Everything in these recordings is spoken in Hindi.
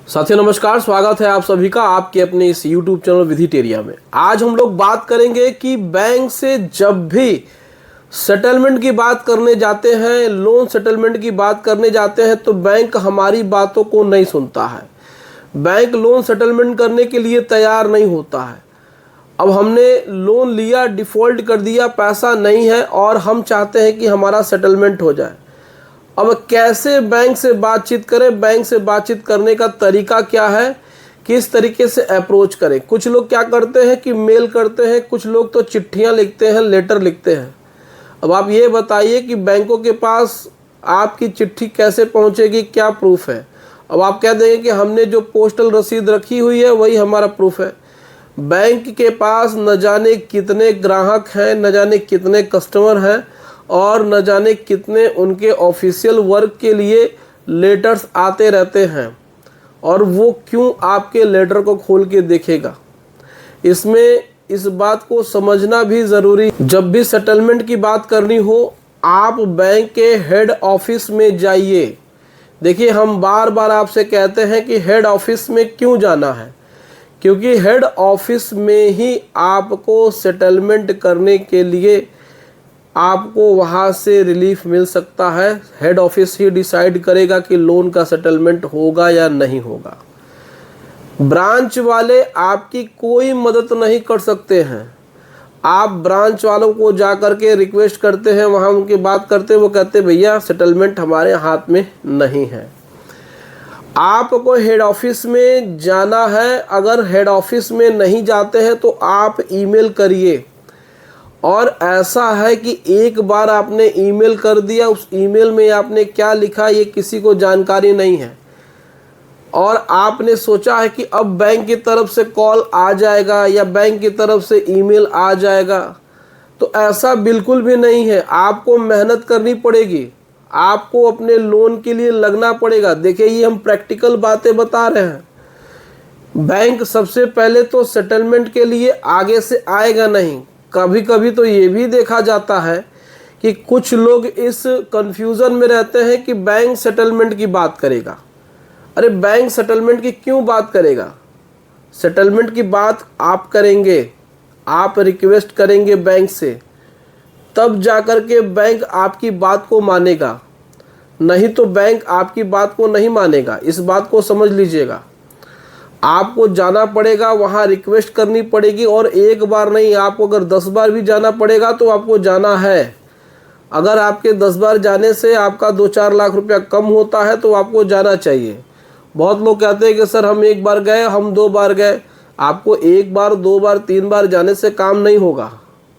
साथियों नमस्कार, स्वागत है आप सभी का आपके अपने इस YouTube चैनल विधिटेरिया में। आज हम लोग बात करेंगे कि बैंक से जब भी सेटलमेंट की बात करने जाते हैं, लोन सेटलमेंट की बात करने जाते हैं तो बैंक हमारी बातों को नहीं सुनता है। बैंक लोन सेटलमेंट करने के लिए तैयार नहीं होता है। अब हमने लोन लिया, डिफ़ॉल्ट कर दिया, पैसा नहीं है और हम चाहते हैं कि हमारा सेटलमेंट हो जाए। अब कैसे बैंक से बातचीत करें, बैंक से बातचीत करने का तरीका क्या है, किस तरीके से अप्रोच करें। कुछ लोग क्या करते हैं कि मेल करते हैं, कुछ लोग तो चिट्ठियां लिखते हैं, लेटर लिखते हैं। अब आप ये बताइए कि बैंकों के पास आपकी चिट्ठी कैसे पहुंचेगी, क्या प्रूफ है। अब आप कह देंगे कि हमने जो पोस्टल रसीद रखी हुई है वही हमारा प्रूफ है। बैंक के पास न जाने कितने ग्राहक हैं, न जाने कितने कस्टमर हैं और न जाने कितने उनके ऑफिशियल वर्क के लिए लेटर्स आते रहते हैं, और वो क्यों आपके लेटर को खोल के देखेगा। इसमें इस बात को समझना भी ज़रूरी। जब भी सेटलमेंट की बात करनी हो, आप बैंक के हेड ऑफिस में जाइए। देखिए, हम बार बार आपसे कहते हैं कि हेड ऑफिस में क्यों जाना है, क्योंकि हेड ऑफिस में ही आपको सेटलमेंट करने के लिए आपको वहाँ से रिलीफ मिल सकता है। हेड ऑफिस ही डिसाइड करेगा कि लोन का सेटलमेंट होगा या नहीं होगा। ब्रांच वाले आपकी कोई मदद नहीं कर सकते हैं। आप ब्रांच वालों को जा कर के रिक्वेस्ट करते हैं, वहाँ उनकी बात करते हैं, वो कहते हैं भैया सेटलमेंट हमारे हाथ में नहीं है। आपको हेड ऑफिस में जाना है। अगर हेड ऑफिस में नहीं जाते हैं तो आप ईमेल करिए। और ऐसा है कि एक बार आपने ईमेल कर दिया, उस ईमेल में आपने क्या लिखा ये किसी को जानकारी नहीं है, और आपने सोचा है कि अब बैंक की तरफ से कॉल आ जाएगा या बैंक की तरफ से ईमेल आ जाएगा, तो ऐसा बिल्कुल भी नहीं है। आपको मेहनत करनी पड़ेगी, आपको अपने लोन के लिए लगना पड़ेगा। देखिए, ये हम प्रैक्टिकल बातें बता रहे हैं। बैंक सबसे पहले तो सेटलमेंट के लिए आगे से आएगा नहीं। कभी कभी तो ये भी देखा जाता है कि कुछ लोग इस कंफ्यूजन में रहते हैं कि बैंक सेटलमेंट की बात करेगा। अरे बैंक सेटलमेंट की क्यों बात करेगा? सेटलमेंट की बात आप करेंगे, आप रिक्वेस्ट करेंगे बैंक से, तब जाकर के बैंक आपकी बात को मानेगा, नहीं तो बैंक आपकी बात को नहीं मानेगा। इस बात को समझ लीजिएगा। आपको जाना पड़ेगा, वहाँ रिक्वेस्ट करनी पड़ेगी, और एक बार नहीं, आपको अगर 10 बार भी जाना पड़ेगा तो आपको जाना है। अगर आपके 10 बार जाने से आपका 2-4 लाख रुपया कम होता है तो आपको जाना चाहिए। बहुत लोग कहते हैं कि सर हम 1 बार गए, हम 2 बार गए। आपको 1 बार, 2 बार, 3 बार जाने से काम नहीं होगा।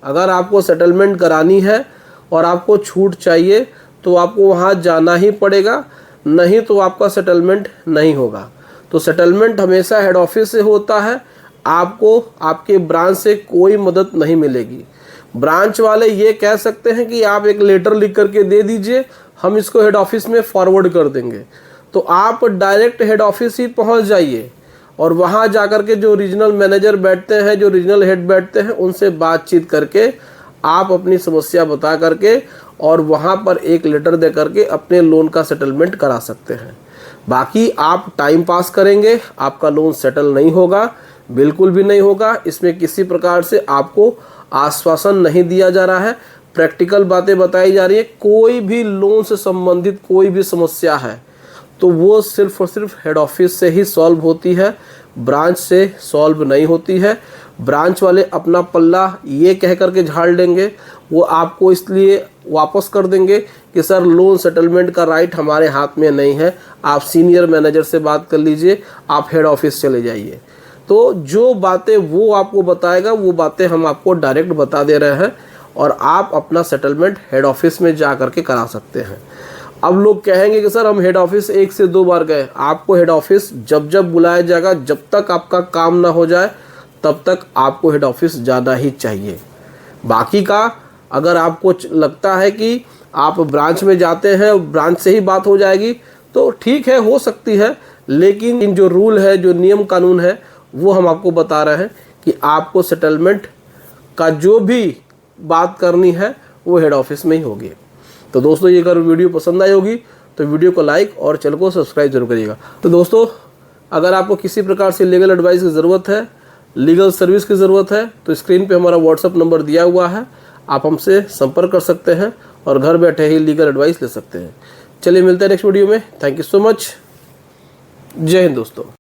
अगर आपको सेटलमेंट करानी है और आपको छूट चाहिए तो आपको वहाँ जाना ही पड़ेगा, नहीं तो आपका सेटलमेंट नहीं होगा। तो सेटलमेंट हमेशा हेड ऑफिस से होता है। आपको आपके ब्रांच से कोई मदद नहीं मिलेगी। ब्रांच वाले ये कह सकते हैं कि आप एक लेटर लिख करके दे दीजिए, हम इसको हेड ऑफिस में फॉरवर्ड कर देंगे। तो आप डायरेक्ट हेड ऑफिस ही पहुंच जाइए और वहां जाकर के जो रीजनल मैनेजर बैठते हैं, जो रीजनल हेड बैठते हैं, उनसे बातचीत करके आप अपनी समस्या बता करके और वहां पर एक लेटर दे करके अपने लोन का सेटलमेंट करा सकते हैं। बाकी आप टाइम पास करेंगे, आपका लोन सेटल नहीं होगा, बिल्कुल भी नहीं होगा। इसमें किसी प्रकार से आपको आश्वासन नहीं दिया जा रहा है, प्रैक्टिकल बातें बताई जा रही है। कोई भी लोन से संबंधित कोई भी समस्या है तो वो सिर्फ और सिर्फ हेड ऑफिस से ही सॉल्व होती है, ब्रांच से सॉल्व नहीं होती है। ब्रांच वाले अपना पल्ला ये कह करके झाड़ देंगे, वो आपको इसलिए वापस कर देंगे कि सर लोन सेटलमेंट का राइट हमारे हाथ में नहीं है, आप सीनियर मैनेजर से बात कर लीजिए, आप हेड ऑफिस चले जाइए। तो जो बातें वो आपको बताएगा वो बातें हम आपको डायरेक्ट बता दे रहे हैं, और आप अपना सेटलमेंट हेड ऑफिस में जा करके करा सकते हैं। अब लोग कहेंगे कि सर हम हेड ऑफिस 1 से 2 बार गए। आपको हेड ऑफिस जब जब बुलाया जाएगा, जब तक आपका काम ना हो जाए तब तक आपको हेड ऑफिस जाना ही चाहिए। बाकी का अगर आपको लगता है कि आप ब्रांच में जाते हैं, ब्रांच से ही बात हो जाएगी, तो ठीक है, हो सकती है। लेकिन इन जो रूल है, जो नियम कानून है, वो हम आपको बता रहे हैं कि आपको सेटलमेंट का जो भी बात करनी है वो हेड ऑफिस में ही होगी। तो दोस्तों, ये अगर वीडियो पसंद आई होगी तो वीडियो को लाइक और चैनल को सब्सक्राइब जरूर करिएगा। तो दोस्तों, अगर आपको किसी प्रकार से लीगल एडवाइस की ज़रूरत है, लीगल सर्विस की ज़रूरत है, तो स्क्रीन पे हमारा व्हाट्सअप नंबर दिया हुआ है, आप हमसे संपर्क कर सकते हैं और घर बैठे ही लीगल एडवाइस ले सकते हैं। चलिए मिलते हैं नेक्स्ट वीडियो में। Thank you so much. जय हिंद दोस्तों।